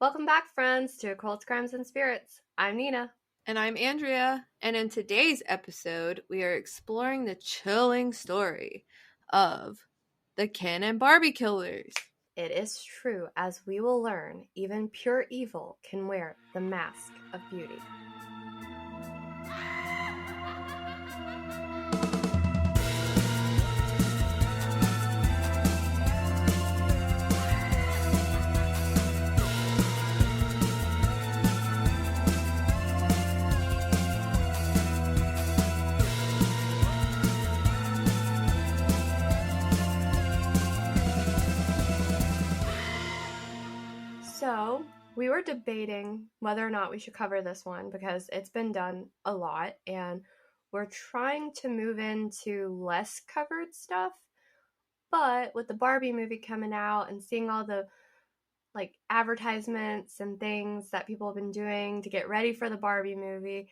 Welcome back, friends, to Cults, Crimes, and Spirits. I'm Nina. And I'm Andrea, and in today's episode, we are exploring the chilling story of the Ken and Barbie Killers. It is true, as we will learn, even pure evil can wear the mask of beauty. So, we were debating whether or not we should cover this one because it's been done a lot and we're trying to move into less covered stuff. But with the Barbie movie coming out and seeing all the advertisements and things that people have been doing to get ready for the Barbie movie,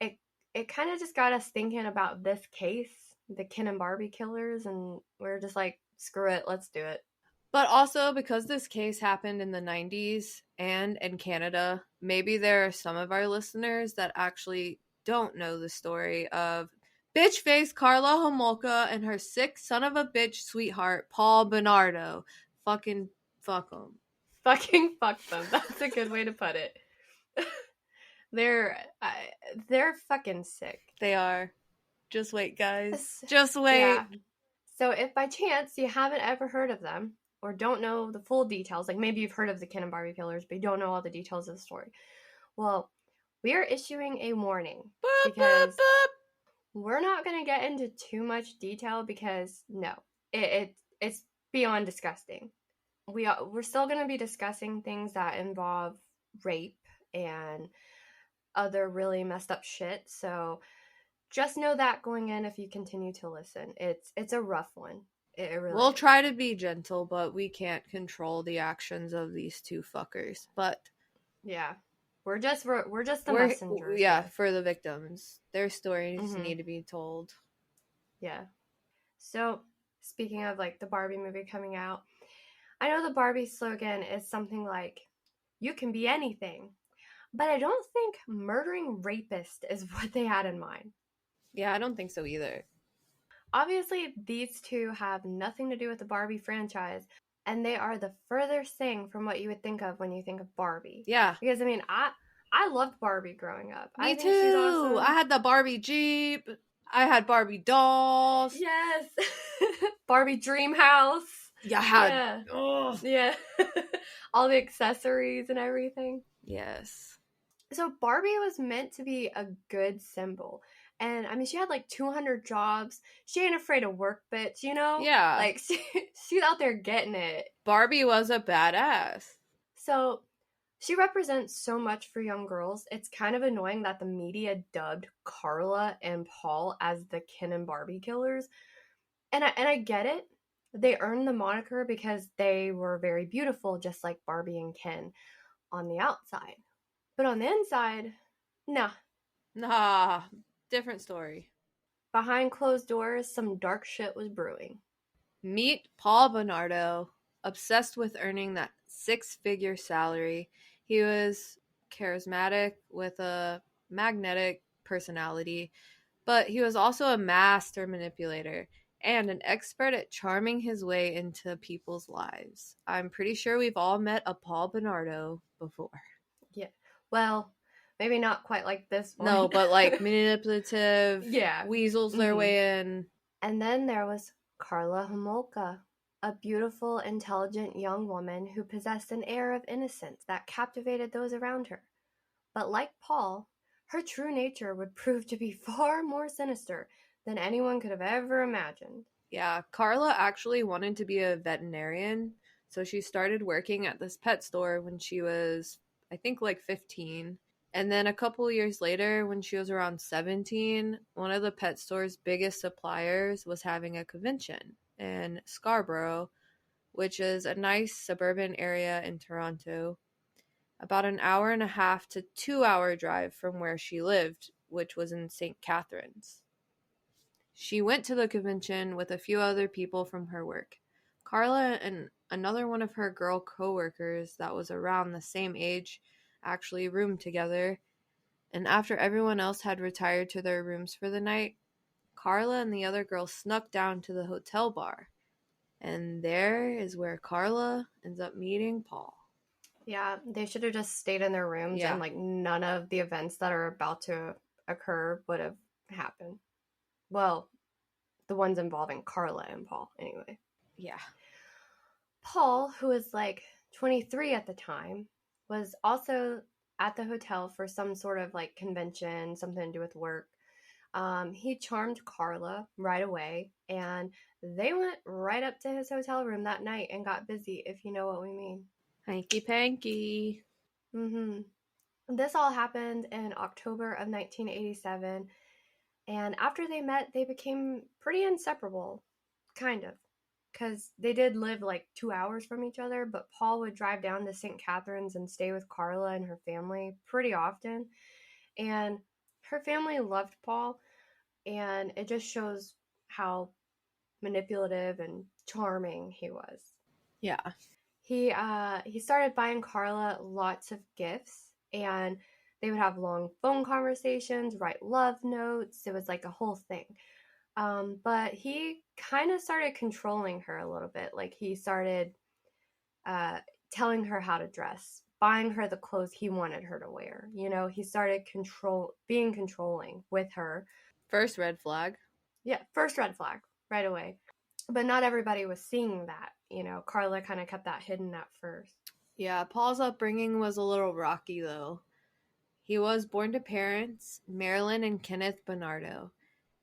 it kind of just got us thinking about this case, the Ken and Barbie Killers, and we're just like, screw it, let's do it. But also, because this case happened in the 90s and in Canada, maybe there are some of our listeners that actually don't know the story of bitch face Karla Homolka and her sick son of a bitch sweetheart, Paul Bernardo. Fucking fuck them. Fucking fuck them. That's a good way to put it. They're fucking sick. They are. Just wait, guys. Just wait. Yeah. So if by chance you haven't ever heard of them or don't know the full details, like maybe you've heard of the Ken and Barbie Killers, but you don't know all the details of the story, well, we are issuing a warning because we're not going to get into too much detail because, no, it's beyond disgusting. We're still going to be discussing things that involve rape and other really messed up shit, so just know that going in if you continue to listen. It's a rough one. It really We'll is. try to be gentle, but we can't control the actions of these two fuckers. But yeah, we're just the messengers. Yeah, for the victims. Their stories need to be told. Yeah. So, speaking of the Barbie movie coming out, I know the Barbie slogan is something like, "You can be anything," but I don't think murdering rapist is what they had in mind. Yeah, I don't think so either. Obviously, these two have nothing to do with the Barbie franchise, and they are the furthest thing from what you would think of when you think of Barbie. Yeah. Because, I mean, I loved Barbie growing up. Me I too. think she's awesome. I had the Barbie Jeep. I had Barbie dolls. Yes. Barbie Dream House. Yeah, I had. Yeah. All the accessories and everything. Yes. So Barbie was meant to be a good symbol. And, I mean, she had 200 jobs. She ain't afraid to work, bitch, you know? Yeah. She's out there getting it. Barbie was a badass. So, she represents so much for young girls. It's kind of annoying that the media dubbed Karla and Paul as the Ken and Barbie Killers. And I get it. They earned the moniker because they were very beautiful, just like Barbie and Ken on the outside. But on the inside, Nah, different story. Behind closed doors, some dark shit was brewing. Meet Paul Bernardo, obsessed with earning that 6-figure salary. He was charismatic with a magnetic personality, but he was also a master manipulator and an expert at charming his way into people's lives. I'm pretty sure we've all met a Paul Bernardo before. Yeah. Well, maybe not quite like this one. No, but manipulative. Yeah. Weasels their way in. And then there was Karla Homolka, a beautiful, intelligent young woman who possessed an air of innocence that captivated those around her. But like Paul, her true nature would prove to be far more sinister than anyone could have ever imagined. Yeah, Karla actually wanted to be a veterinarian, so she started working at this pet store when she was, I think, 15. And then a couple years later, when she was around 17, one of the pet store's biggest suppliers was having a convention in Scarborough, which is a nice suburban area in Toronto, about an 1.5 to 2 hour drive from where she lived, which was in St. Catharines. She went to the convention with a few other people from her work. Karla and another one of her girl coworkers that was around the same age actually roomed together. And after everyone else had retired to their rooms for the night, Karla and the other girl snuck down to the hotel bar. And there is where Karla ends up meeting Paul. Yeah, they should have just stayed in their rooms Yeah. and like none of the events that are about to occur would have happened. Well, the ones involving Karla and Paul, anyway. Yeah. Paul, who was like 23 at the time, was also at the hotel for some sort of like convention, something to do with work. He charmed Karla right away, and they went right up to his hotel room that night and got busy, if you know what we mean. Hanky panky. Mm-hmm. This all happened in October of 1987, and after they met, they became pretty inseparable, kind of, because they did live like 2 hours from each other, but Paul would drive down to St. Catharines and stay with Karla and her family pretty often, and her family loved Paul, and it just shows how manipulative and charming he was. Yeah. He started buying Karla lots of gifts, and they would have long phone conversations, write love notes. It was like a whole thing. But he kind of started controlling her a little bit. Like he started telling her how to dress, buying her the clothes he wanted her to wear. You know, he started being controlling with her. First red flag. Yeah, first red flag right away. But not everybody was seeing that. You know, Karla kind of kept that hidden at first. Yeah, Paul's upbringing was a little rocky, though. He was born to parents, Marilyn and Kenneth Bernardo.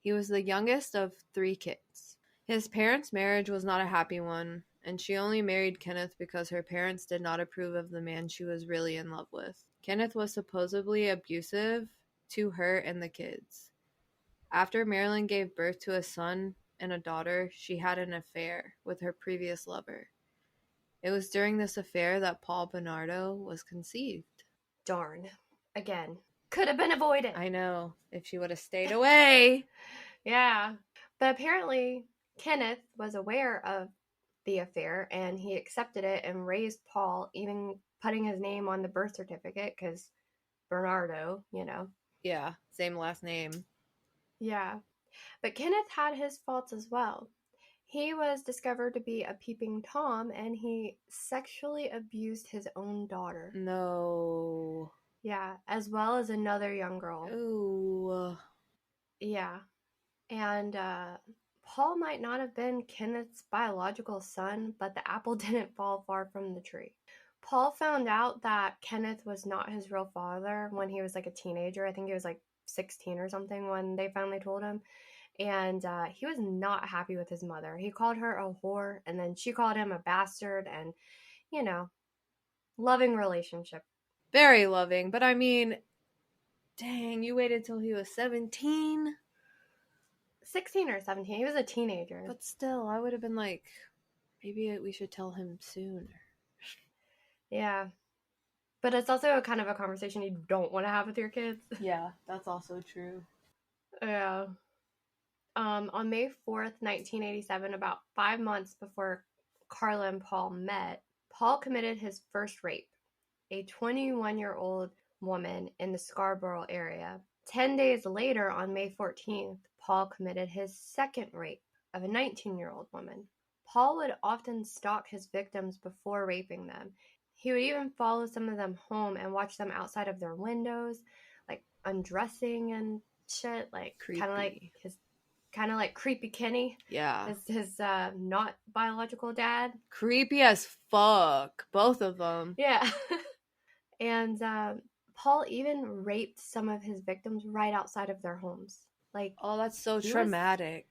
He was the youngest of 3 kids. His parents' marriage was not a happy one, and she only married Kenneth because her parents did not approve of the man she was really in love with. Kenneth was supposedly abusive to her and the kids. After Marilyn gave birth to a son and a daughter, she had an affair with her previous lover. It was during this affair that Paul Bernardo was conceived. Darn. Again. Could have been avoided. I know, if she would have stayed away. Yeah. But apparently, Kenneth was aware of the affair and he accepted it and raised Paul, even putting his name on the birth certificate because Bernardo, you know. Yeah, same last name. Yeah. But Kenneth had his faults as well. He was discovered to be a peeping Tom and he sexually abused his own daughter. No. Yeah, as well as another young girl. Ooh. Yeah. And Paul might not have been Kenneth's biological son, but the apple didn't fall far from the tree. Paul found out that Kenneth was not his real father when he was like a teenager. I think he was like 16 or something when they finally told him. And he was not happy with his mother. He called her a whore, and then she called him a bastard, and, you know, loving relationship. Very loving, but I mean, dang, you waited till he was 17? 16 or 17. He was a teenager. But still, I would have been like, maybe we should tell him sooner. Yeah. But it's also a kind of a conversation you don't want to have with your kids. Yeah, that's also true. Yeah. On May 4th, 1987, about 5 months before Karla and Paul met, Paul committed his first rape, a 21-year-old woman in the Scarborough area. 10 days later, on May 14th, Paul committed his second rape of a 19-year-old woman. Paul would often stalk his victims before raping them. He would even follow some of them home and watch them outside of their windows, like undressing and shit, like kind of like creepy Kenny. Yeah. His not biological dad. Creepy as fuck. Both of them. Yeah. And Paul even raped some of his victims right outside of their homes. Like, oh, that's so traumatic.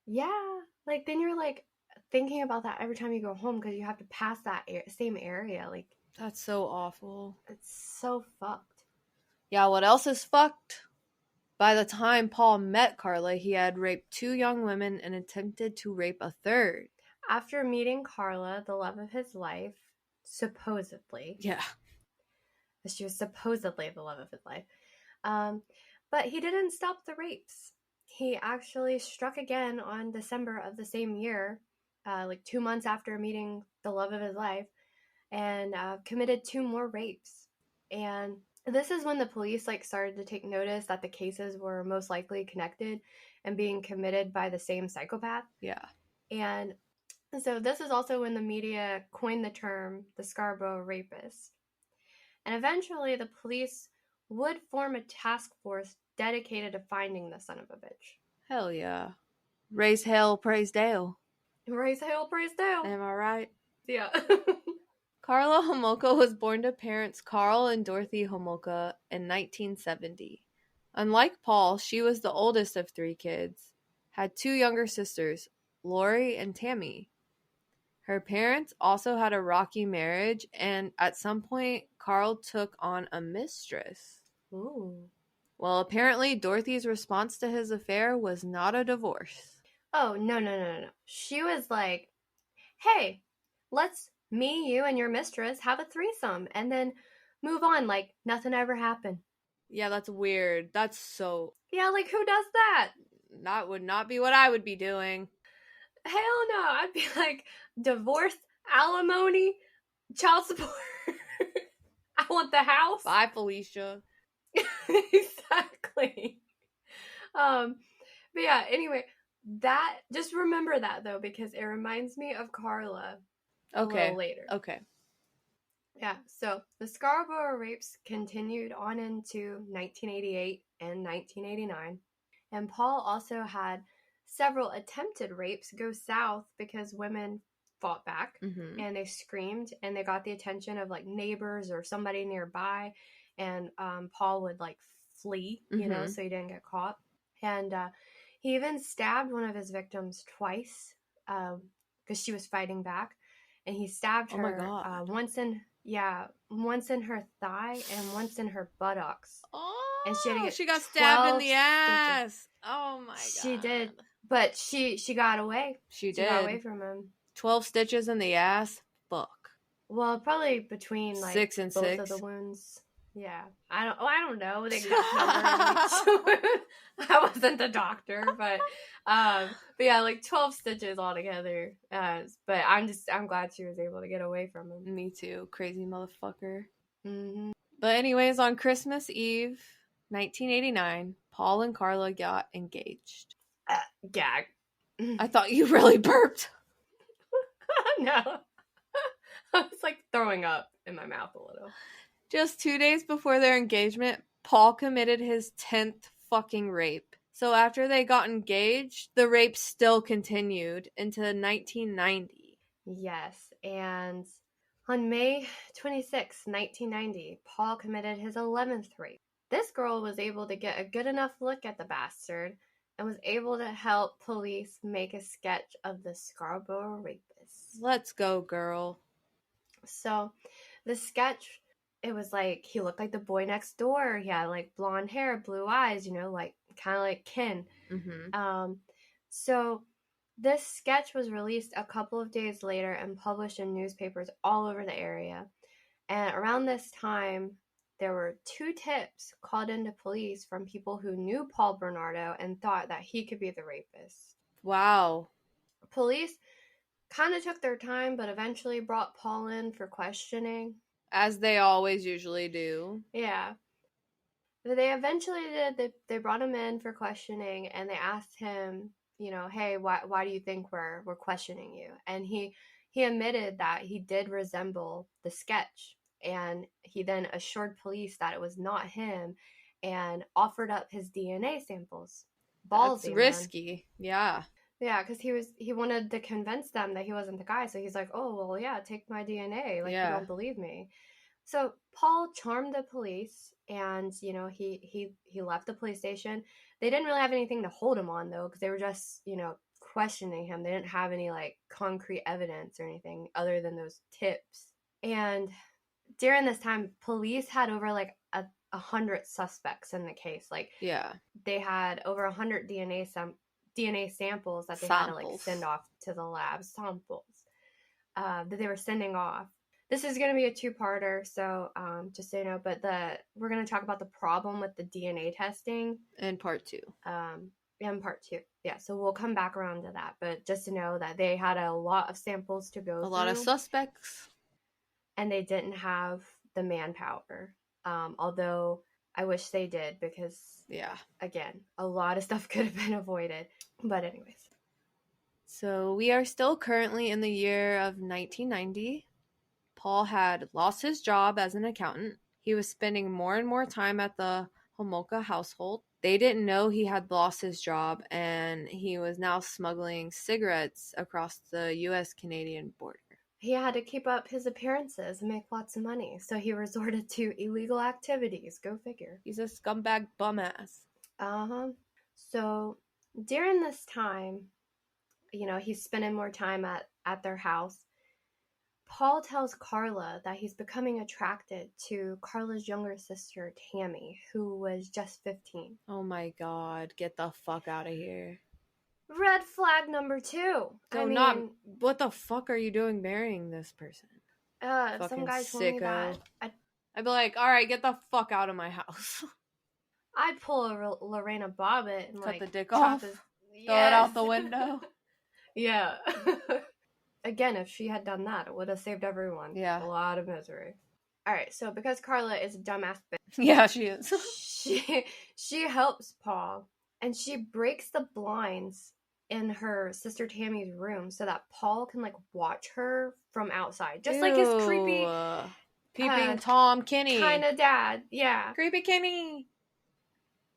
Yeah. Like, then you're like thinking about that every time you go home because you have to pass that same area. Like, that's so awful. It's so fucked. Yeah, what else is fucked? By the time Paul met Karla, he had raped 2 young women and attempted to rape a third. After meeting Karla, the love of his life, supposedly. Yeah. She was supposedly the love of his life. But he didn't stop the rapes. He actually struck again on December of the same year like 2 months after meeting the love of his life, and committed 2 more rapes. And this is when the police like started to take notice that the cases were most likely connected and being committed by the same psychopath. Yeah. And so this is also when the media coined the term the Scarborough Rapist. And eventually the police would form a task force dedicated to finding the son of a bitch. Hell yeah. Raise hell, praise Dale. Raise hell, praise Dale. Am I right? Yeah. Karla Homolka was born to parents Carl and Dorothy Homolka in 1970. Unlike Paul, she was the oldest of 3 kids, had 2 younger sisters, Lori and Tammy. Her parents also had a rocky marriage, and at some point, Carl took on a mistress. Ooh. Well, apparently, Dorothy's response to his affair was not a divorce. Oh, no. She was like, hey, let's me, you, and your mistress have a threesome and then move on like nothing ever happened. Yeah, that's weird. That's so... Yeah, like who does that? That would not be what I would be doing. Hell no. I'd be like, divorce, alimony, child support. I want the house. Bye, Felicia. Exactly. But yeah, anyway, that, just remember that though, because it reminds me of Karla a little later. Okay. Yeah, so the Scarborough rapes continued on into 1988 and 1989, and Paul also had several attempted rapes go south because women fought back and they screamed and they got the attention of like neighbors or somebody nearby, and Paul would like flee, you know, so he didn't get caught. And he even stabbed one of his victims twice because she was fighting back, and he stabbed her once in her thigh and once in her buttocks. Oh, and she got stabbed in the ass. Stitches. Oh my god. She did, but she got away. She got away from him. 12 stitches in the ass. Fuck. Well, probably between like 6 and both 6 of the wounds. Yeah, I don't know the exact number. I wasn't the doctor, but yeah, like 12 stitches altogether. But I'm glad she was able to get away from him. Me too, crazy motherfucker. Mm-hmm. But anyways, on Christmas Eve, 1989, Paul and Karla got engaged. Gag. I thought you really burped. No, I was like throwing up in my mouth a little. Just 2 days before their engagement, Paul committed his 10th fucking rape. So after they got engaged, the rape still continued into 1990. Yes, and on May 26, 1990, Paul committed his 11th rape. This girl was able to get a good enough look at the bastard and was able to help police make a sketch of the Scarborough rapist. Let's go, girl. So the sketch, it was like he looked like the boy next door. He had like blonde hair, blue eyes, you know, like kind of like Ken. So this sketch was released a couple of days later and published in newspapers all over the area. And around this time, there were 2 tips called into police from people who knew Paul Bernardo and thought that he could be the rapist. Wow. Police kind of took their time, but eventually brought Paul in for questioning. As they always usually do. Yeah. But they eventually did. They brought him in for questioning, and they asked him, you know, hey, why do you think we're questioning you? And he admitted that he did resemble the sketch. And he then assured police that it was not him and offered up his DNA samples. Ballsy, that's risky. Man. Yeah, because he wanted to convince them that he wasn't the guy. So he's like, oh, well, yeah, take my DNA. Like, you don't believe me. So Paul charmed the police, and, you know, he left the police station. They didn't really have anything to hold him on, though, because they were just, you know, questioning him. They didn't have any, like, concrete evidence or anything other than those tips. And during this time, police had over like 100 suspects in the case. Like, they had over 100 DNA samples that they had to like send off to the lab, samples that they were sending off. This is going to be a 2-parter, so just so you know. But we're going to talk about the problem with the DNA testing in part 2. in part 2. Yeah, so we'll come back around to that. But just to know that they had a lot of samples to go A through. lot of suspects. And they didn't have the manpower. Although I wish they did, because, yeah, again, a lot of stuff could have been avoided. But anyways. So we are still currently in the year of 1990. Paul had lost his job as an accountant. He was spending more and more time at the Homolka household. They didn't know he had lost his job, and he was now smuggling cigarettes across the U.S.-Canadian border. He had to keep up his appearances and make lots of money, so he resorted to illegal activities. Go figure. He's a scumbag bum ass. Uh-huh. So during this time, he's spending more time at their house. Paul tells Karla that he's becoming attracted to Karla's younger sister, Tammy, who was just 15. Oh my god, get the fuck out of here. Red flag number 2. What the fuck are you doing marrying this person? Some guy told me that. I'd be like, alright, get the fuck out of my house. I'd pull a Lorena Bobbitt and cut the dick off, throw it out the window. Yeah. Again, if she had done that, it would have saved everyone. Yeah. A lot of misery. Alright, so because Karla is a dumbass bitch. Yeah, she is. she helps Paul, and she breaks the blinds in her sister Tammy's room so that Paul can, watch her from outside. Just like his creepy... peeping Tom Kenny. Kind of dad, yeah. Creepy Kenny.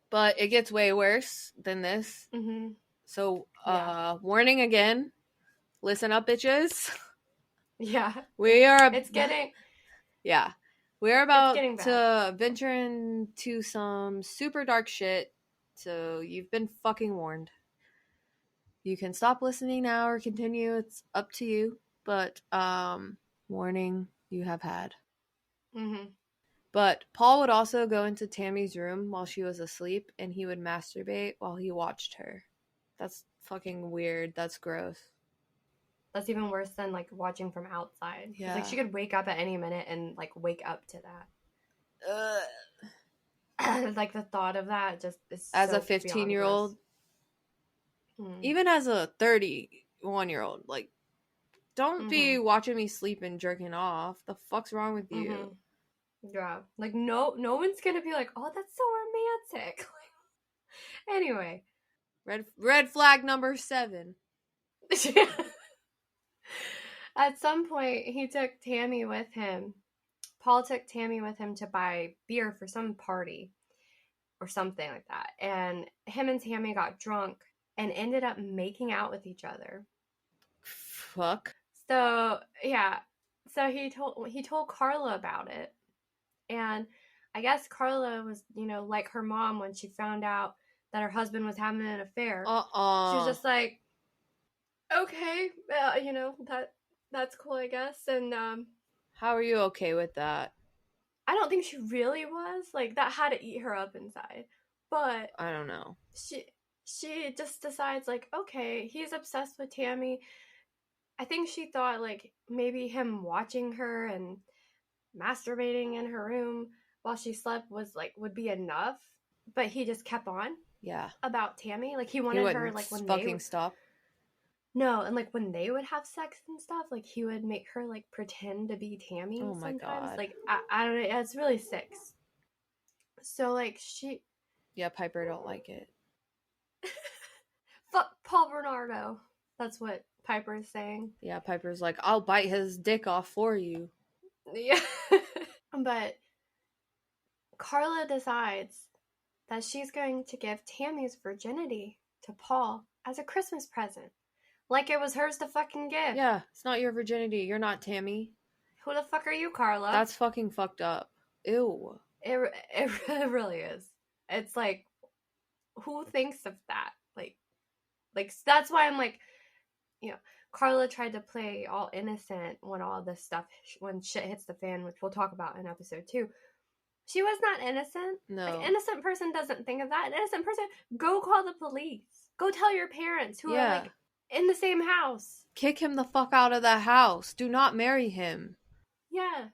But it gets way worse than this. Mm-hmm. So, warning again. Listen up, bitches. Yeah. It's getting... Yeah. We're about to venture into some super dark shit, so you've been fucking warned. You can stop listening now or continue. It's up to you. But, warning, you have had. Mm-hmm. But Paul would also go into Tammy's room while she was asleep, and he would masturbate while he watched her. That's fucking weird. That's gross. That's even worse than, watching from outside. Yeah. She could wake up at any minute and, wake up to that. The thought of that just is as so a 15-year-old, even as a 31-year-old, don't be watching me sleep and jerking off. The fuck's wrong with you? Mm-hmm. Yeah. No one's gonna be like, oh, that's so romantic. Anyway. Red flag number 7. At some point, he took Tammy with him. Paul took Tammy with him to buy beer for some party or something like that. And him and Tammy got drunk and ended up making out with each other. Fuck. So, yeah. So he told Karla about it. And I guess Karla was, like her mom when she found out that her husband was having an affair. She was just like, okay, that's cool, I guess. And how are you okay with that? I don't think she really was. That had to eat her up inside. But I don't know. She just decides, okay, he's obsessed with Tammy. I think she thought, maybe him watching her and masturbating in her room while she slept was, would be enough. But he just kept on. Yeah. About Tammy. He wanted her, when fucking stop. No, and when they would have sex and stuff, he would make her pretend to be Tammy. Oh my sometimes. god! I don't know. It's really sick. So she. Yeah, Piper don't like it. Fuck Paul Bernardo. That's what Piper is saying. Yeah, Piper's like, I'll bite his dick off for you. Yeah. But Karla decides that she's going to give Tammy's virginity to Paul as a Christmas present. It was hers to fucking give. Yeah, it's not your virginity. You're not Tammy. Who the fuck are you, Karla? That's fucking fucked up. Ew. It really is. It's who thinks of that? That's why I'm Karla tried to play all innocent when all this stuff, when shit hits the fan, which we'll talk about in episode 2. She was not innocent. No. An innocent person doesn't think of that. An innocent person, go call the police. Go tell your parents who are in the same house. Kick him the fuck out of the house. Do not marry him. Yeah.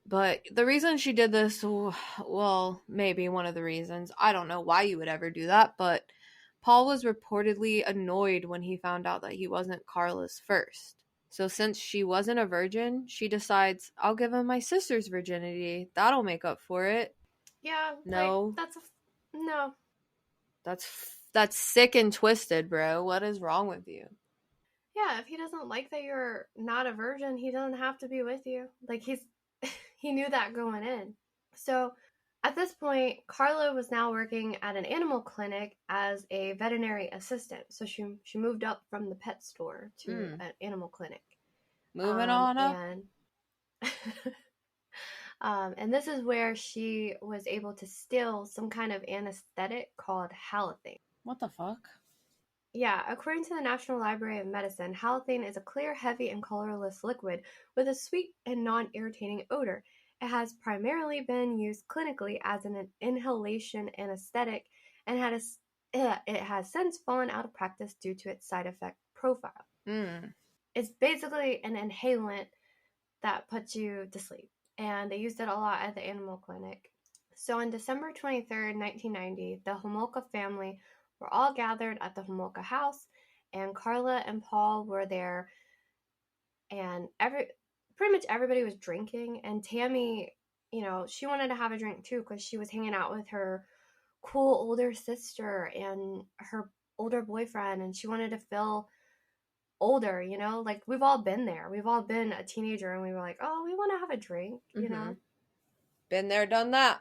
But the reason she did this, well, maybe one of the reasons. I don't know why you would ever do that, but Paul was reportedly annoyed when he found out that he wasn't Karla's first. So since she wasn't a virgin, she decides, I'll give him my sister's virginity. That'll make up for it. Yeah, like, No. no. That's sick and twisted, bro. What is wrong with you? Yeah, if he doesn't like that you're not a virgin, he doesn't have to be with you. Like, he knew that going in. So at this point, Karla was now working at an animal clinic as a veterinary assistant. So she moved up from the pet store to an animal clinic. Moving on up. And this is where she was able to steal some kind of anesthetic called halothane. What the fuck? Yeah, according to the National Library of Medicine, halothane is a clear, heavy, and colorless liquid with a sweet and non-irritating odor. It has primarily been used clinically as an inhalation anesthetic and it has since fallen out of practice due to its side effect profile. It's basically an inhalant that puts you to sleep, and they used it a lot at the animal clinic. So on December 23rd, 1990, the Homolka family were all gathered at the Homolka house, and Karla and Paul were there, and pretty much everybody was drinking, and Tammy, she wanted to have a drink too because she was hanging out with her cool older sister and her older boyfriend, and she wanted to feel older, like we've all been there. We've all been a teenager and we were like, oh, we want to have a drink, Been there, done that.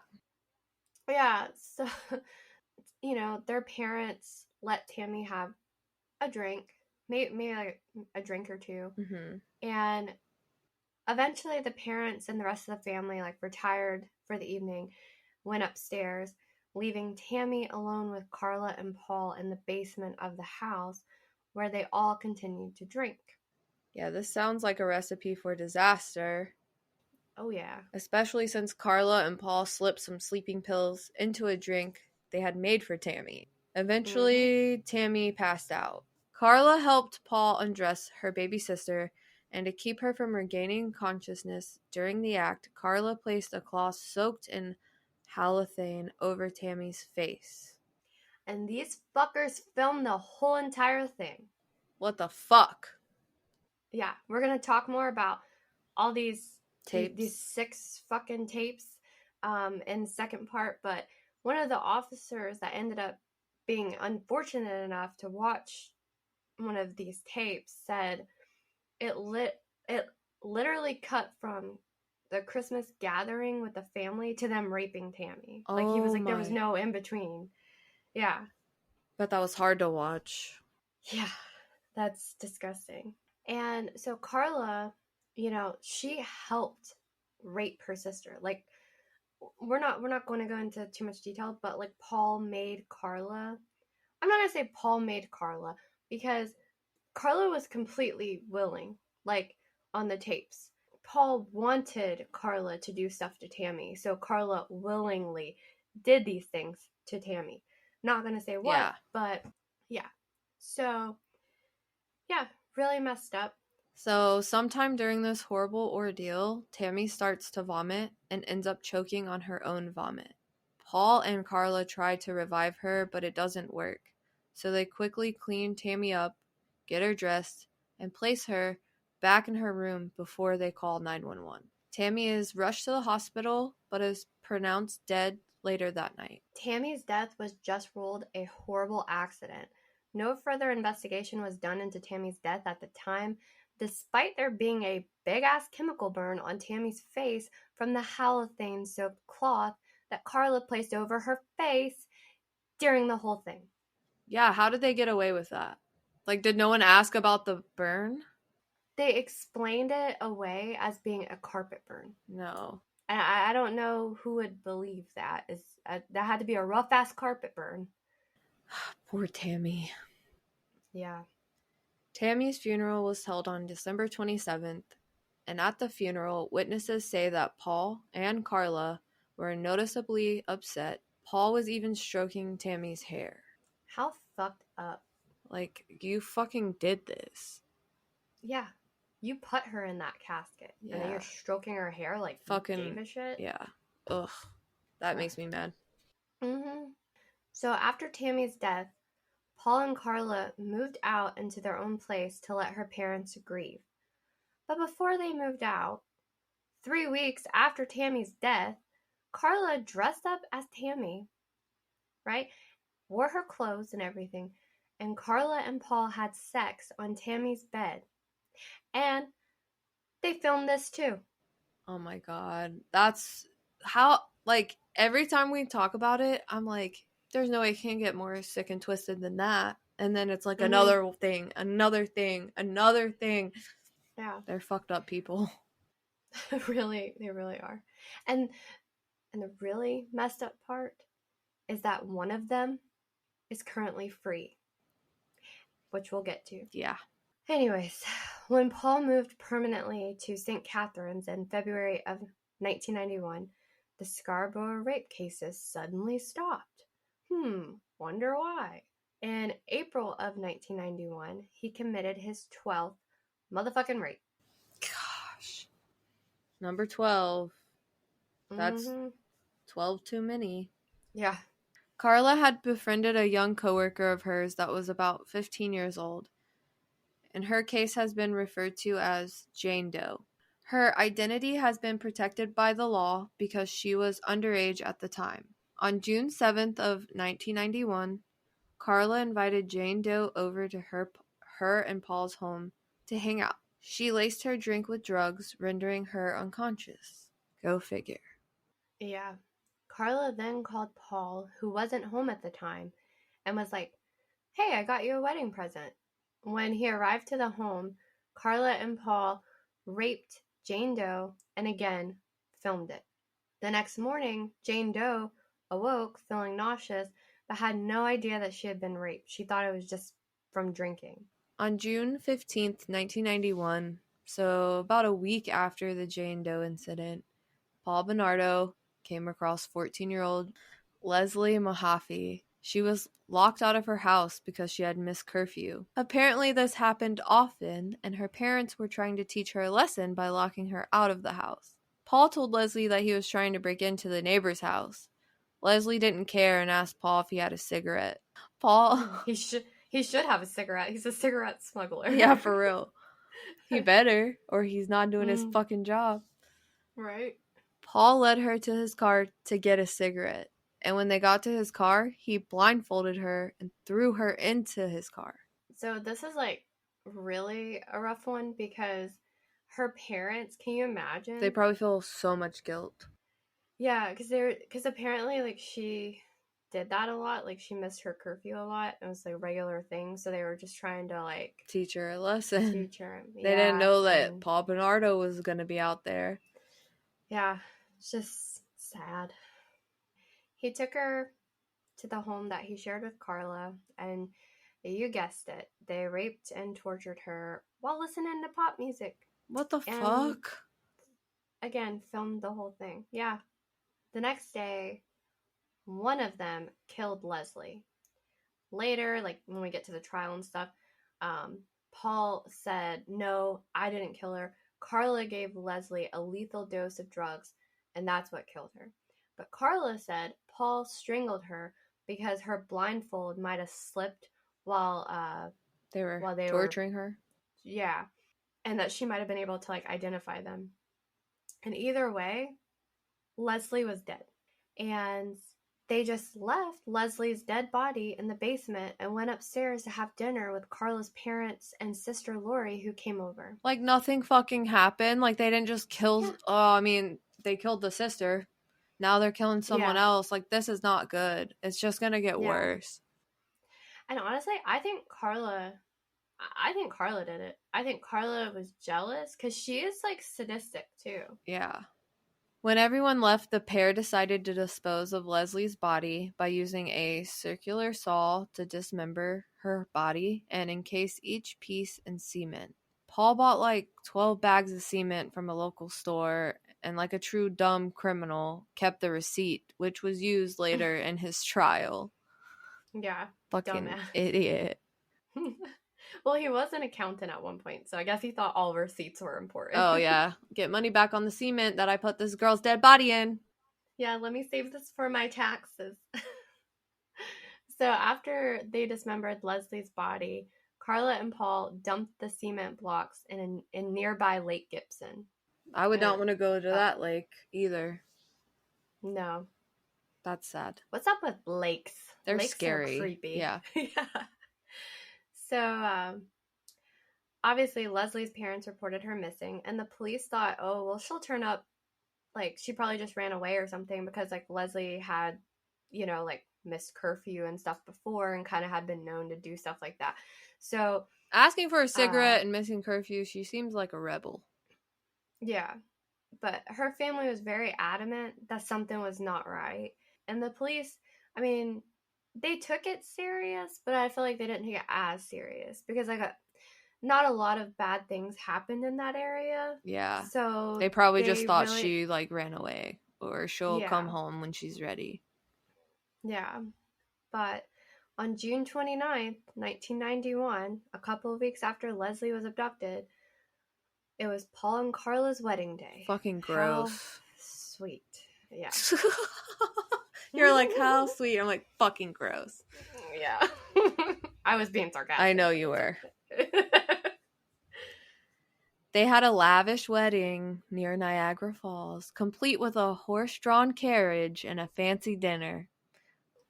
Yeah, so their parents let Tammy have a drink, maybe like a drink or two. And eventually the parents and the rest of the family like retired for the evening, went upstairs, leaving Tammy alone with Karla and Paul in the basement of the house where they all continued to drink. Yeah, this sounds like a recipe for disaster. Oh, yeah. Especially since Karla and Paul slipped some sleeping pills into a drink they had made for Tammy. Eventually, Tammy passed out. Karla helped Paul undress her baby sister, and to keep her from regaining consciousness during the act, Karla placed a cloth soaked in halothane over Tammy's face. And these fuckers filmed the whole entire thing. What the fuck? Yeah, we're gonna talk more about all these tapes, these 6 fucking tapes in the second part, but one of the officers that ended up being unfortunate enough to watch one of these tapes said it literally cut from the Christmas gathering with the family to them raping Tammy. Like he was like there was no in between. Yeah. But that was hard to watch. Yeah, that's disgusting. And so Karla, she helped rape her sister. Like we're not going to go into too much detail, but like Paul made Karla. I'm not going to say Paul made Karla because Karla was completely willing, like on the tapes. Paul wanted Karla to do stuff to Tammy, so Karla willingly did these things to Tammy. Not going to say what, but yeah. So, yeah, really messed up. So, sometime during this horrible ordeal, Tammy starts to vomit and ends up choking on her own vomit. Paul and Karla try to revive her, but it doesn't work. So they quickly clean Tammy up, get her dressed, and place her back in her room before they call 911. Tammy is rushed to the hospital, but is pronounced dead later that night. Tammy's death was just ruled a horrible accident. No further investigation was done into Tammy's death at the time, despite there being a big-ass chemical burn on Tammy's face from the halothane-soaked cloth that Karla placed over her face during the whole thing. Yeah, how did they get away with that? Like, did no one ask about the burn? They explained it away as being a carpet burn. No. I don't know who would believe that. That had to be a rough-ass carpet burn. Poor Tammy. Yeah. Tammy's funeral was held on December 27th, and at the funeral, witnesses say that Paul and Karla were noticeably upset. Paul was even stroking Tammy's hair. How fucked up. Like, you fucking did this. Yeah. You put her in that casket. Yeah. And then you're stroking her hair like fucking you gave a shit. Yeah. Ugh. That makes me mad. So after Tammy's death, Paul and Karla moved out into their own place to let her parents grieve. But before they moved out, 3 weeks after Tammy's death, Karla dressed up as Tammy, right? Wore her clothes and everything, and Karla and Paul had sex on Tammy's bed. And they filmed this too. Oh my god. That's how, like, every time we talk about it, I'm like, there's no way it can get more sick and twisted than that. And then it's like another thing, another thing, another thing. Yeah. They're fucked up people. Really, they really are. And the really messed up part is that one of them is currently free, which we'll get to. Yeah. Anyways, when Paul moved permanently to St. Catharines in February of 1991, the Scarborough rape cases suddenly stopped. Wonder why. In April of 1991, he committed his 12th motherfucking rape. Gosh. Number 12. That's 12 too many. Yeah. Karla had befriended a young coworker of hers that was about 15 years old, and her case has been referred to as Jane Doe. Her identity has been protected by the law because she was underage at the time. On June 7th of 1991, Karla invited Jane Doe over to her and Paul's home to hang out. She laced her drink with drugs, rendering her unconscious. Go figure. Yeah. Karla then called Paul, who wasn't home at the time, and was like, "Hey, I got you a wedding present." When he arrived to the home, Karla and Paul raped Jane Doe and again filmed it. The next morning, Jane Doe awoke feeling nauseous but had no idea that she had been raped. She thought it was just from drinking. On June 15th, 1991, so about a week after the Jane Doe incident, Paul Bernardo came across 14-year-old Leslie Mahaffey. She was locked out of her house because she had missed curfew. Apparently this happened often, and her parents were trying to teach her a lesson by locking her out of the house. Paul told Leslie that he was trying to break into the neighbor's house. Leslie didn't care and asked Paul if he had a cigarette. Paul... He should have a cigarette. He's a cigarette smuggler. Yeah, for real. He better, or he's not doing his fucking job. Right. Paul led her to his car to get a cigarette. And when they got to his car, he blindfolded her and threw her into his car. So this is like really a rough one because her parents, can you imagine? They probably feel so much guilt. Yeah, because apparently like she did that a lot. Like she missed her curfew a lot. It was like a regular thing. So they were just trying to like teach her a lesson. Teach her. They didn't know that Paul Bernardo was going to be out there. Yeah, it's just sad. He took her to the home that he shared with Karla, and you guessed it, they raped and tortured her while listening to pop music. What the fuck? Again, filmed the whole thing. Yeah. The next day, one of them killed Leslie. Later, like when we get to the trial and stuff, Paul said, "No, I didn't kill her. Karla gave Leslie a lethal dose of drugs, and that's what killed her." But Karla said Paul strangled her because her blindfold might have slipped while they were torturing her. Yeah, and that she might have been able to like identify them. And either way, Leslie was dead. And they just left Leslie's dead body in the basement and went upstairs to have dinner with Karla's parents and sister Lori, who came over. Like nothing fucking happened. Like they didn't just kill. Yeah. Oh, I mean, they killed the sister. Now they're killing someone else. Like this is not good. It's just gonna get worse. And honestly, I think Karla did it. I think Karla was jealous because she is like sadistic too. Yeah. When everyone left, the pair decided to dispose of Leslie's body by using a circular saw to dismember her body and encase each piece in cement. Paul bought like 12 bags of cement from a local store and, like a true dumb criminal, kept the receipt, which was used later in his trial. Yeah. Fucking dumbass. Idiot. Well, he was an accountant at one point, so I guess he thought all receipts were important. Oh, yeah. Get money back on the cement that I put this girl's dead body in. Yeah, let me save this for my taxes. So after they dismembered Leslie's body, Karla and Paul dumped the cement blocks in nearby Lake Gibson. I would not And, want to go to that lake either. No. That's sad. What's up with lakes? They're Lakes scary. are creepy. Yeah. Yeah. So, obviously, Leslie's parents reported her missing, and the police thought, oh, well, she'll turn up. Like, she probably just ran away or something because, like, Leslie had, like, missed curfew and stuff before and kind of had been known to do stuff like that. So, asking for a cigarette and missing curfew, she seems like a rebel. Yeah. But her family was very adamant that something was not right. And the police, I mean, they took it serious, but I feel like they didn't take it as serious because, like, not a lot of bad things happened in that area. Yeah. So they probably just thought she, like, ran away or she'll Yeah. come home when she's ready. Yeah. But on June 29th, 1991, a couple of weeks after Leslie was abducted, it was Paul and Karla's wedding day. Fucking gross. How sweet. Yeah. You're like, how sweet. I'm like, fucking gross. Yeah. I was being sarcastic. I know you were. They had a lavish wedding near Niagara Falls, complete with a horse-drawn carriage and a fancy dinner.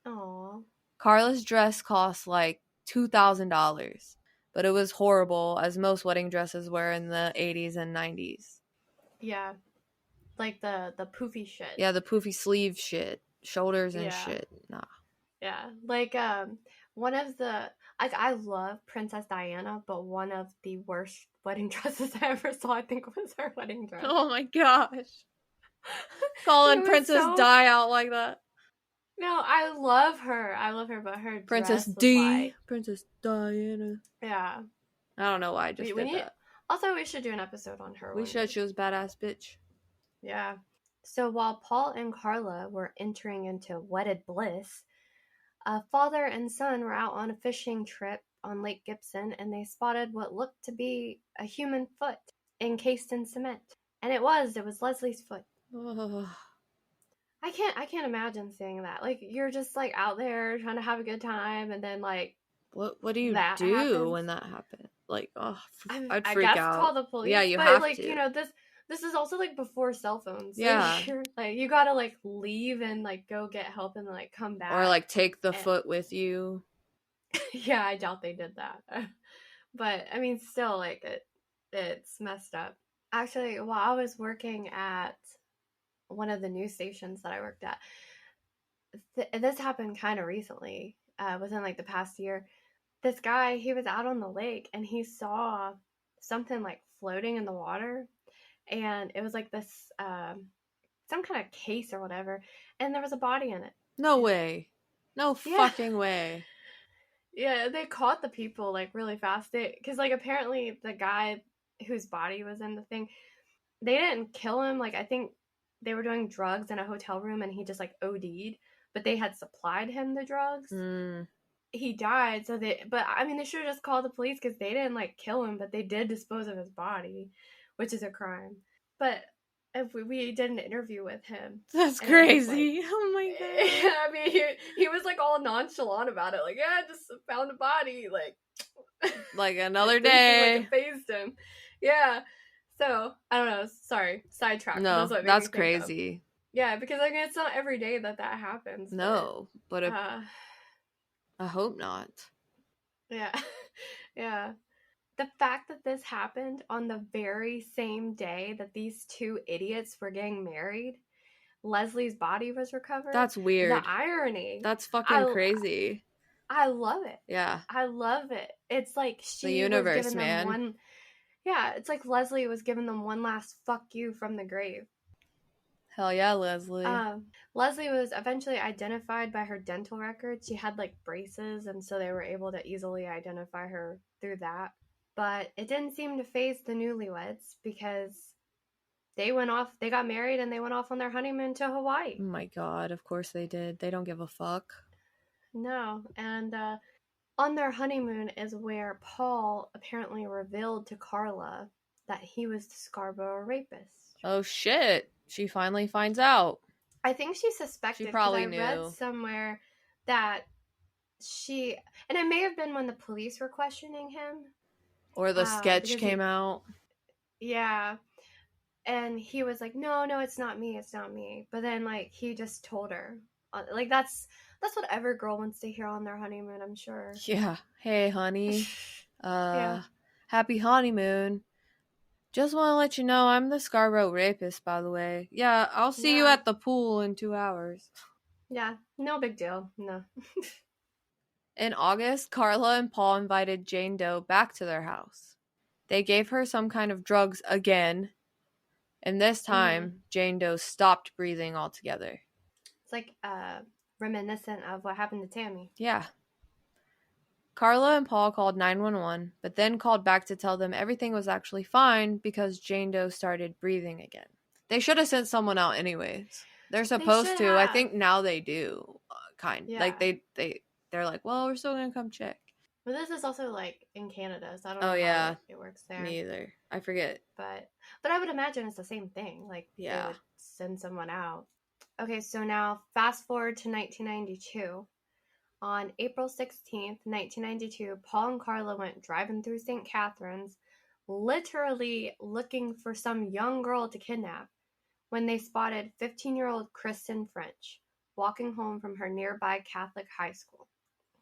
Aww. Karla's dress cost like $2,000, but it was horrible, as most wedding dresses were in the 80s and 90s. Yeah. Like the poofy shit. Yeah, the poofy sleeve shit. Shoulders and shit. Nah. Yeah. Like, one of the... Like, I love Princess Diana, but one of the worst wedding dresses I ever saw, I think, was her wedding dress. Oh my gosh. Calling Princess Di out like that. No, I love her, but her Princess dress D. like... Princess Diana. Yeah. I don't know why I just did that. Also, we should do an episode on her. We should. She was badass bitch. Yeah. So while Paul and Karla were entering into wedded bliss, a father and son were out on a fishing trip on Lake Gibson, and they spotted what looked to be a human foot encased in cement. And it was Leslie's foot. I can't imagine seeing that. Like, you're just, like, out there trying to have a good time, and then, like, what do you do happens? when that happens? Like, I'd freak I guess out. Call the police. Yeah, you but, have like, to. This is also, like, before cell phones. So yeah. Like, you gotta, like, leave and, like, go get help and, like, come back. Or, like, take the foot with you. Yeah, I doubt they did that. But, I mean, still, like, it's messed up. Actually, while I was working at one of the news stations that I worked at, this happened kind of recently, within, like, the past year. This guy, he was out on the lake, and he saw something, like, floating in the water. And it was like this, some kind of case or whatever, and there was a body in it. No way. No fucking way. Yeah, they caught the people, like, really fast. Because, like, apparently the guy whose body was in the thing, they didn't kill him. Like, I think they were doing drugs in a hotel room, and he just, like, OD'd. But they had supplied him the drugs. He died, but, I mean, they should have just called the police, because they didn't, like, kill him, but they did dispose of his body, which is a crime. But if we did an interview with him. That's crazy. Like, oh my god. I mean, he was, like, all nonchalant about it. Like, yeah, I just found a body. Like another day. Like, it fazed him. Yeah. So, I don't know. Sorry. Sidetrack. No, that's crazy. Yeah, because, like, it's not every day that happens. No, but I hope not. Yeah. Yeah. The fact that this happened on the very same day that these two idiots were getting married, Leslie's body was recovered. That's weird. The irony. That's fucking crazy. I love it. Yeah. I love it. It's like the universe, was giving them yeah, it's like Leslie was giving them one last fuck you from the grave. Hell yeah, Leslie. Leslie was eventually identified by her dental records. She had, like, braces, and so they were able to easily identify her through that. But it didn't seem to faze the newlyweds, because they got married, and they went off on their honeymoon to Hawaii. Oh my god, of course they did. They don't give a fuck. No, and on their honeymoon is where Paul apparently revealed to Karla that he was the Scarborough rapist. Oh shit, she finally finds out. I think she suspected. She probably knew. I read somewhere that and it may have been when the police were questioning him, Or the sketch because came out. yeah, and he was like, no, it's not me, it's not me. But then like he just told her, like that's what every girl wants to hear on their honeymoon, I'm sure. Yeah. Hey, honey. Yeah. Happy honeymoon. Just want to let you know I'm the Scarborough rapist, by the way. Yeah, I'll see you Yeah. at the pool in 2 hours. Yeah. No big deal. No. In August, Karla and Paul invited Jane Doe back to their house. They gave her some kind of drugs again, and this time, Jane Doe stopped breathing altogether. It's like reminiscent of what happened to Tammy. Yeah. Karla and Paul called 911, but then called back to tell them everything was actually fine because Jane Doe started breathing again. They should have sent someone out anyways. They're supposed to. I think now they do. Yeah. Like they're like, well, we're still gonna come check. But this is also like in Canada, so I don't know how it works there. Me either. I forget. But I would imagine it's the same thing. Like they would send someone out. Okay, so now fast forward to 1992. On April 16th, 1992, Paul and Karla went driving through St. Catharines, literally looking for some young girl to kidnap, when they spotted 15-year-old Kristen French walking home from her nearby Catholic high school.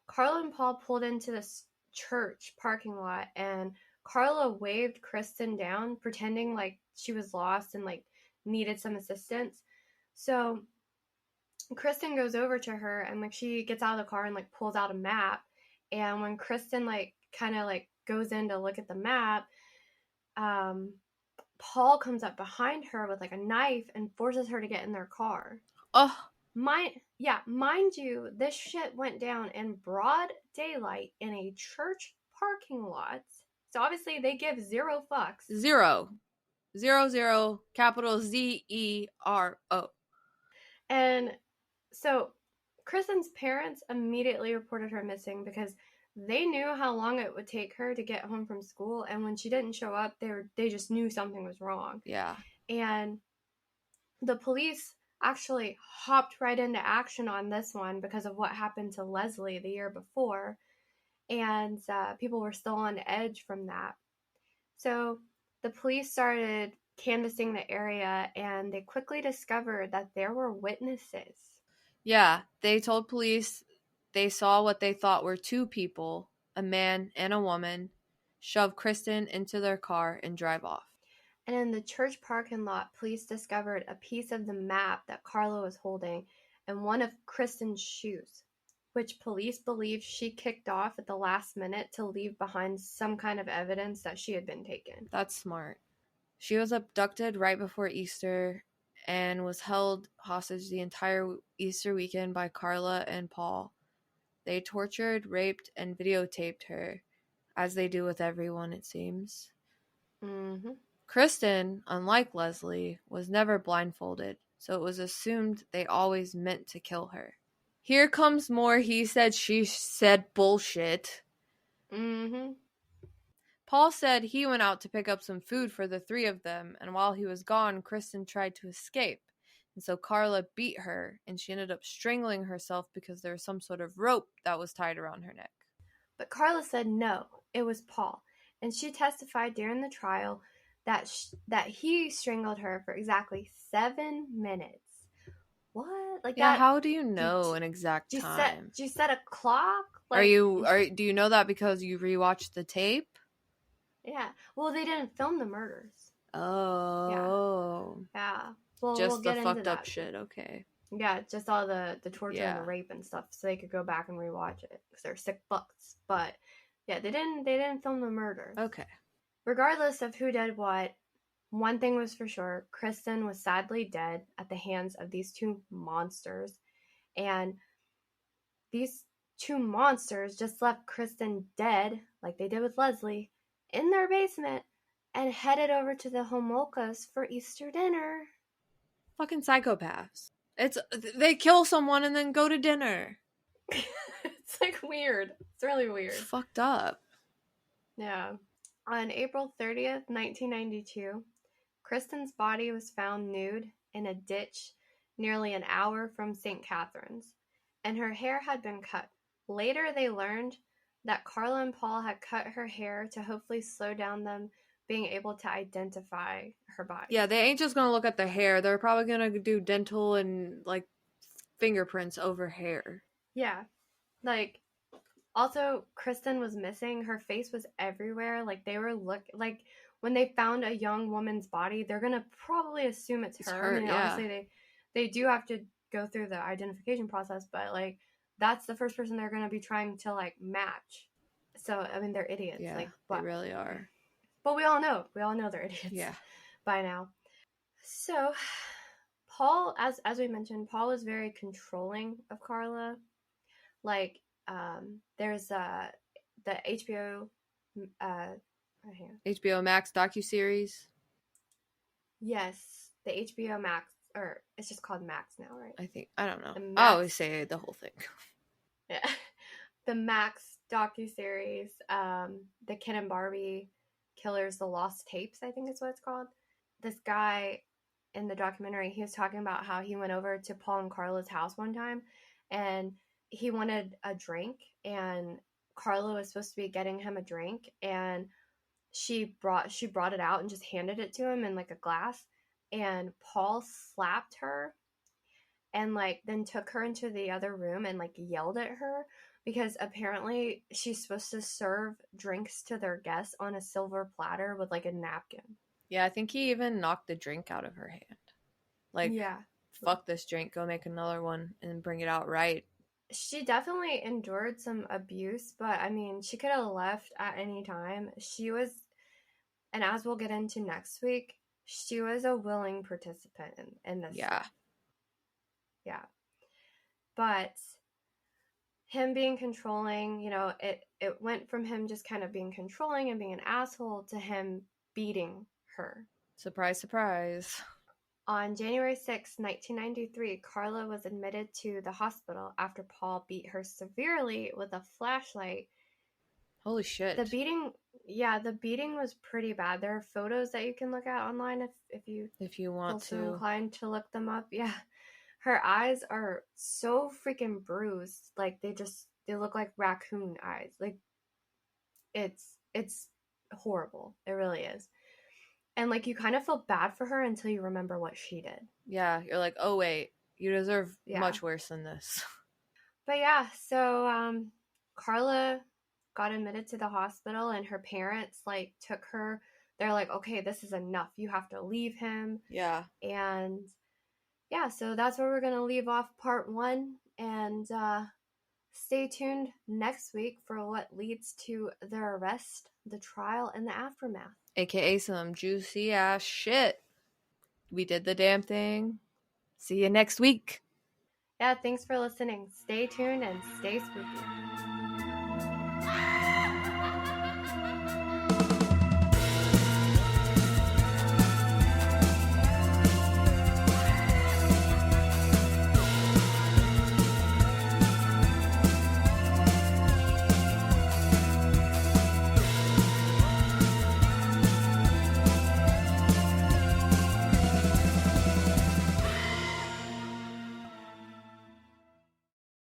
Karla and Paul pulled into this church parking lot, and Karla waved Kristen down, pretending like she was lost and like needed some assistance. So Kristen goes over to her, and like she gets out of the car and like pulls out a map. And when Kristen like kind of like goes in to look at the map, Paul comes up behind her with like a knife and forces her to get in their car. Oh, mind you, this shit went down in broad daylight in a church parking lot. So obviously they give zero fucks. Zero. Capital Zero. And so Kristen's parents immediately reported her missing because they knew how long it would take her to get home from school, and when she didn't show up, they just knew something was wrong. Yeah. And the police actually hopped right into action on this one because of what happened to Leslie the year before, and people were still on edge from that. So the police started canvassing the area, and they quickly discovered that there were witnesses. Yeah, they told police they saw what they thought were two people, a man and a woman, shove Kristen into their car and drive off. And in the church parking lot, police discovered a piece of the map that Karla was holding and one of Kristen's shoes, which police believe she kicked off at the last minute to leave behind some kind of evidence that she had been taken. That's smart. She was abducted right before Easter and was held hostage the entire Easter weekend by Karla and Paul. They tortured, raped, and videotaped her, as they do with everyone, it seems. Mm-hmm. Kristen, unlike Leslie, was never blindfolded, so it was assumed they always meant to kill her. Here comes more he said, she said bullshit. Mm-hmm. Paul said he went out to pick up some food for the three of them, and while he was gone, Kristen tried to escape. And so Karla beat her, and she ended up strangling herself because there was some sort of rope that was tied around her neck. But Karla said no, it was Paul. And she testified during the trial that he strangled her for exactly 7 minutes. What? Like yeah, that? How do you know an exact time? Do you set a clock? Like, do you know that because you rewatched the tape? Yeah. Well, they didn't film the murders. Oh. Yeah. Well, just we'll get the into fucked that. up shit. Okay. Yeah, just all the torture and the rape and stuff, so they could go back and rewatch it because they're sick fucks. But yeah, they didn't film the murders. Okay. Regardless of who did what, one thing was for sure: Kristen was sadly dead at the hands of these two monsters, and these two monsters just left Kristen dead, like they did with Leslie, in their basement, and headed over to the Homolkas for Easter dinner. Fucking psychopaths. They kill someone and then go to dinner. It's like weird. It's really weird. Fucked up. Yeah. On April 30th, 1992, Kristen's body was found nude in a ditch nearly an hour from St. Catharines, and her hair had been cut, Later, they learned that Karla and Paul had cut her hair to hopefully slow down them being able to identify her Yeah, body. they ain't just gonna look at the hair. They're probably gonna do dental and like fingerprints over hair. Yeah. Like, also, Kristen was missing. Her face was everywhere. Like, they were like when they found a young woman's body, they're gonna probably assume it's It's her. I her, mean, yeah. obviously they do have to go through the identification process, but like that's the first person they're gonna be trying to like match. So I mean, they're idiots. Yeah, Like, they but really are. we all know they're idiots Yeah. by now. So Paul, as we mentioned, Paul was very controlling of Karla. Like, there's the HBO, uh, right here. HBO Max docuseries. Yes, the HBO Max, or it's just called Max now, right? I think, I don't know. The I always Max, say the whole thing. yeah, the Max docuseries, the Ken and Barbie Killers, the Lost Tapes, I think is what it's called. This guy in the documentary, he was talking about how he went over to Paul and Karla's house one time, and he wanted a drink, and Karla was supposed to be getting him a drink, and she brought it out and just handed it to him in like a glass, and Paul slapped her and like then took her into the other room and like yelled at her because apparently she's supposed to serve drinks to their guests on a silver platter with like a napkin. Yeah, I think he even knocked the drink out of her hand. Like, Yeah. fuck this drink, go make another one and bring it out right. She definitely endured some abuse, but I mean, she could have left at any time. She was, and as we'll get into next week, she was a willing participant in this Yeah. stuff. Yeah. But him being controlling, it went from him just kind of being controlling and being an asshole to him beating her. Surprise, surprise. On January 6, 1993, Karla was admitted to the hospital after Paul beat her severely with a flashlight. Holy shit. The beating was pretty bad. There are photos that you can look at online if you Want feel so to. inclined to look them up. Yeah. Her eyes are so freaking bruised. Like they look like raccoon eyes. Like it's horrible. It really is. And like you kind of feel bad for her until you remember what she did. Yeah, you're like, oh wait, you deserve Yeah. much worse than this. But yeah, so Karla got admitted to the hospital and her parents like took her. They're like, okay, this is enough. You have to leave him. Yeah. And yeah, so that's where we're gonna leave off part 1. And stay tuned next week for what leads to their arrest, the trial, and the aftermath. AKA some juicy ass shit. We did the damn thing. See you next week. Yeah, thanks for listening. Stay tuned and stay spooky.